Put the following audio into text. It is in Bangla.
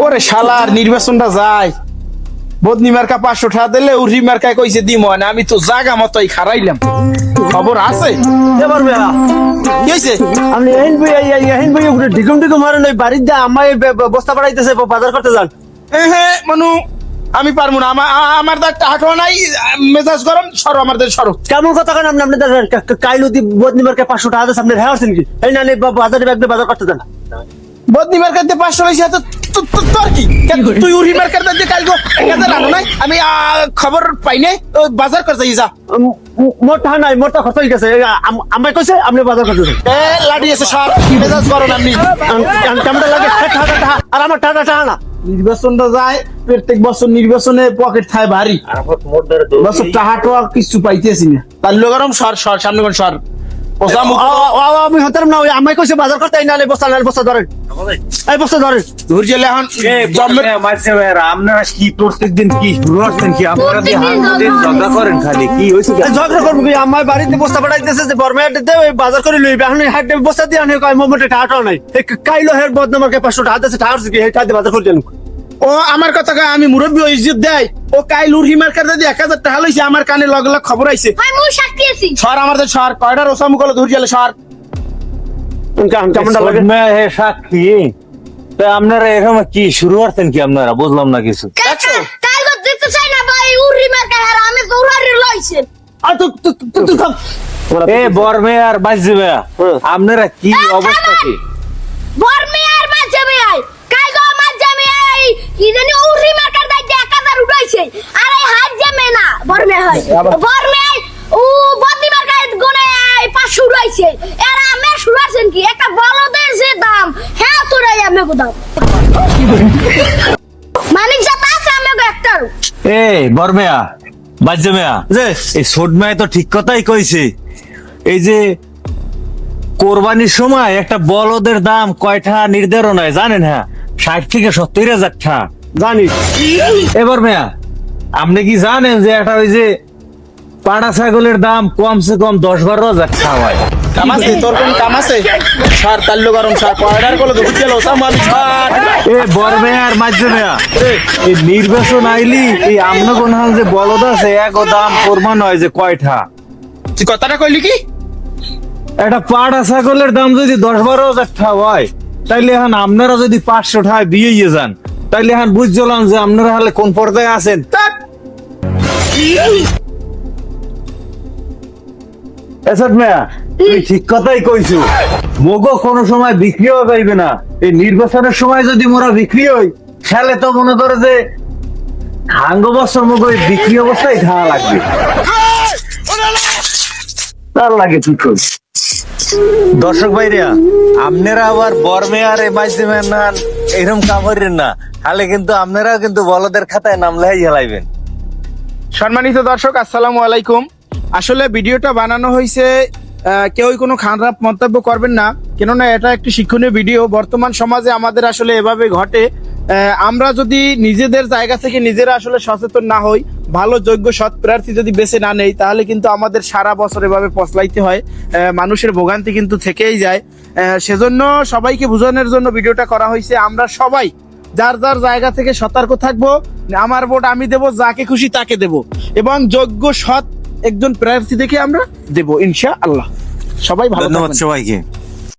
ওরে শালার নির্বাচনটা যায় বদনি মার্কা 500 টাকা দিলে উরি মার্কায় কইছে দিম না, আমি তো জাগা মতোই খারাইলাম। খবর আছে এবার বেলা কি হইছে? আপনি এহিন বই উপরে ঢিকুম ঢিকুম মারেন ওই বাড়ির যা আমায় বস্তা পাঠাইতেছে বাজার করতে যান। হ্যাঁ মানু আমি পারবো না, আমার তো একটা হাঁটো নাই, মেজাজ গরম, সরো আমার দেশ সরো। কেমন কথা কেন আপনি আপনাদের কাইলুদি বদনিমারকে 500 টাকা দিয়েছে আপনি হ্যাঁ আছেন কি? এই না বাজারে ব্যাগ বাজার করতে যান। বদনি মার্কাতে 500 হইছে তো তোর কি? তুই উরি মার্কাতে দিয়ে কাল গো 1000 আনো নাই, আমি খবর পাই নাই, বাজার করতে যা। মোটা নাই, মোটা খরচ হয়ে গেছে। আমায় কইছে আপনি বাজার করতে যান। লাঠি আছে সব, মেজাজ গরম আপনি। কেমন লাগে আর আমার টাকা টাকা না। নির্বাচনটা যায়, প্রত্যেক বছর নির্বাচনে পকেট থায় ভারী, বছর টাকা কিছু পাইতেছি না। তার গরম সর সর সামনে কোন সর আমি হতাম না, আমায় কইছে বাজার করতে এই নালে বস্তা ধরেন, এই বস্তা ধরেন। ধৈর্য এখন আপনারা কি প্রত্যেকদিন কি শুরু করছেন কি? আপনারা দিয়ে ঝগড়া করেন খালি, কি হয়েছে? ঝগড়া করবো কি? আমার বাড়িতে বস্তা পাঠাইতেছে যে বর্মাহাটে বাজার করে লইবে, এখন হাট বস্তা দিয়ে আনে কয় মোটে টাকাও নাই। কাইলো হের বদনামাকে 500 টাকা দিয়েছে, টাকা কি টাকা দিয়ে বাজার করে দেন? ও আমার কথা কয়, আমি মুরব্বী ইজ্জত দেয়, ও কাইলুর হিমার কাছে 1000 টাকা লইছে, আমার কানে লগ লগ খবর আইছে। সর আমাদের সর, কয়টা রোসা মুখলে ধৈর্য সর। কেমনটা লাগে? সাক্ষী তা আপনারা এরকম কি শুরু করছেন কি? আপনারা বুঝলাম না কিছু। এ বর্মে আর বাজে ভাইয়া, আপনারা কি অবস্থা কি? এ বর্মেয়া বাজে মেয়া, এই ছোট মেয়ে তো ঠিক কথাই কইছে। এই যে কোরবানির সময় একটা বলদের দাম কয়টা নির্ধারণ হয় জানেন? হ্যাঁ, 60 থেকে 70,000 টাকা। জানি এবার মেয়া আপনি কি জানেন যে একটা ওই যে পাড়া ছাগলের দাম কমসে কম 10-12,000 টাকা হয়? কাম আছে তোর কোন কাম আছে? সর তার গরম সর, কয়টার কোলে ধৈর্য লও সামান সর। এ বর্মে আর মাঝে মেয়া, এই নির্বাচন আইলি এই আমনা কোন হাল যে বলদ আছে এক দাম প্রমাণ হয় যে কয়টা। তুই কথাটা কইলি কি? একটা পাড়া ছাগলের দাম যদি 10-12,000 টাকা হয়, তাইলে এখন আপনারা যদি 500 টাকায় দিয়ে যান, তাইলে এখন বুঝলাম যে আপনারা হলে কোন পর্যায়ে আছেন। এসব মেয়া তুই ঠিক কথাই কইছো, মগো কোনো সময় বিক্রিও পাইবে না। এই নির্বাচনের সময় যদি মোরা বিক্রি হই, খেলে তো মনে করে যে হাঙ্গ বছর মগো বিক্রি অবস্থায় খাওয়া লাগবে, তার লাগে ঠিক কই। দর্শক ভাইরা, আপনারা আবার বর্মে আর মাঝে নান এরকম কাম করেন না, তাহলে কিন্তু আপনারাও কিন্তু বলদের খাতায় নাম লেখাই হেলাইবেন। সম্মানিত দর্শক আসসালামু আলাইকুম। আসলে ভিডিওটা বানানো হয়েছে, কেউই কোনো খারাপ মন্তব্য করবেন না, কেননা এটা একটি শিক্ষণীয় ভিডিও। বর্তমান সমাজে আমাদের আসলে এভাবে ঘটে। আমরা যদি নিজেদের জায়গা থেকে নিজেরা আসলে সচেতন না হই, ভালো যোগ্য সৎ প্রার্থী যদি বেছে না নেই, তাহলে কিন্তু আমাদের সারা বছর এভাবে পচলাইতে হয়, মানুষের ভোগান্তি কিন্তু থেকেই যায়। সেজন্য সবাইকে বোঝানোর জন্য ভিডিওটা করা হয়েছে। আমরা সবাই যার যার জায়গা থেকে সতর্ক থাকবো, আমার ভোট আমি দেব, যাকে খুশি তাকে দেব, এবং যোগ্য সৎ একজন প্রার্থী দেখে আমরা দেব ইনশাআল্লাহ। সবাই ভালো থাকবেন। ধন্যবাদ সবাইকে।